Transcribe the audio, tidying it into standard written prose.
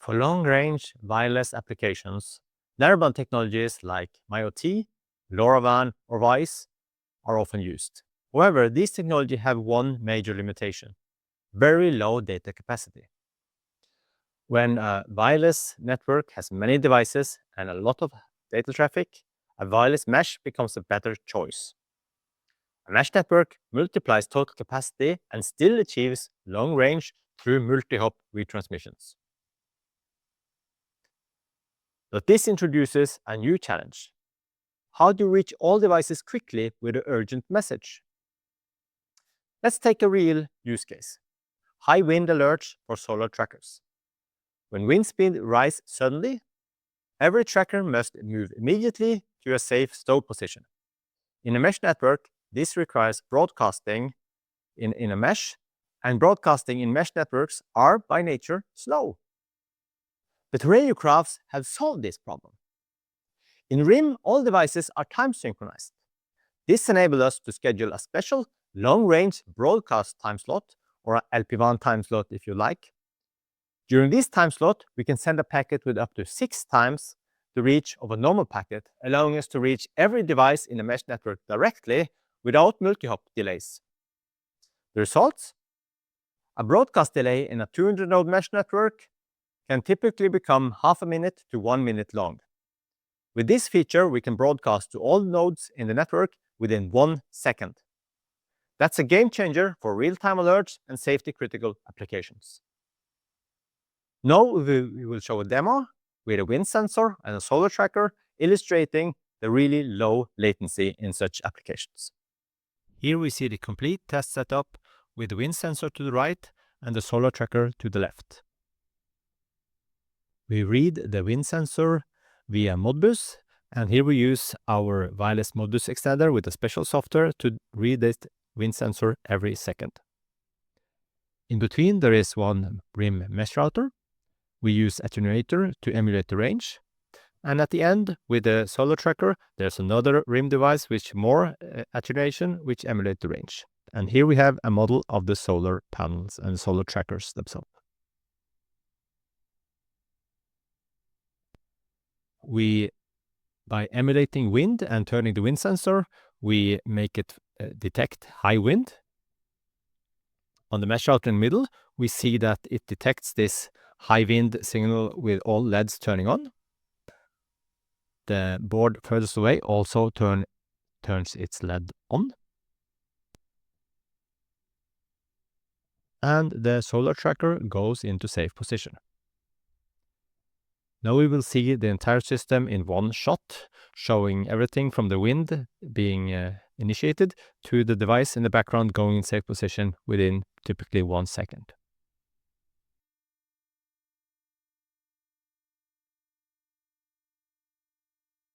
For long-range wireless applications, narrowband technologies like MIoT, LoRaWAN, or VICE are often used. However, these technologies have one major limitation: very low data capacity. When a wireless network has many devices and a lot of data traffic, a wireless mesh becomes a better choice. A mesh network multiplies total capacity and still achieves long range through multi-hop retransmissions. But this introduces a new challenge. How do you reach all devices quickly with an urgent message? Let's take a real use case: high wind alerts for solar trackers. When wind speed rises suddenly, every tracker must move immediately to a safe stow position. In a mesh network, this requires broadcasting in a mesh, and broadcasting in mesh networks are by nature slow. But Radiocrafts have solved this problem. In RIIM, all devices are time synchronized. This enables us to schedule a special long-range broadcast time slot, or a LP1 time slot if you like. During this time slot, we can send a packet with up to 6 times the reach of a normal packet, allowing us to reach every device in the mesh network directly without multi-hop delays. The results? A broadcast delay in a 200-node mesh network can typically become half a minute to 1 minute long. With this feature, we can broadcast to all nodes in the network within 1 second. That's a game changer for real-time alerts and safety-critical applications. Now we will show a demo with a wind sensor and a solar tracker, illustrating the really low latency in such applications. Here we see the complete test setup with the wind sensor to the right and the solar tracker to the left. We read the wind sensor via Modbus, and here we use our wireless Modbus extender with a special software to read this wind sensor every second. In between, there is one RIIM mesh router. We use attenuator to emulate the range. And at the end, with the solar tracker, there's another RIIM device with more attenuation, which emulate the range. And here we have a model of the solar panels and solar trackers themselves. By emulating wind and turning the wind sensor, we make it detect high wind. On the mesh router in the middle, we see that it detects this high wind signal with all LEDs turning on. The board furthest away also turns its LED on. And the solar tracker goes into safe position. Now we will see the entire system in one shot, showing everything from the wind being initiated to the device in the background going in safe position within typically 1 second.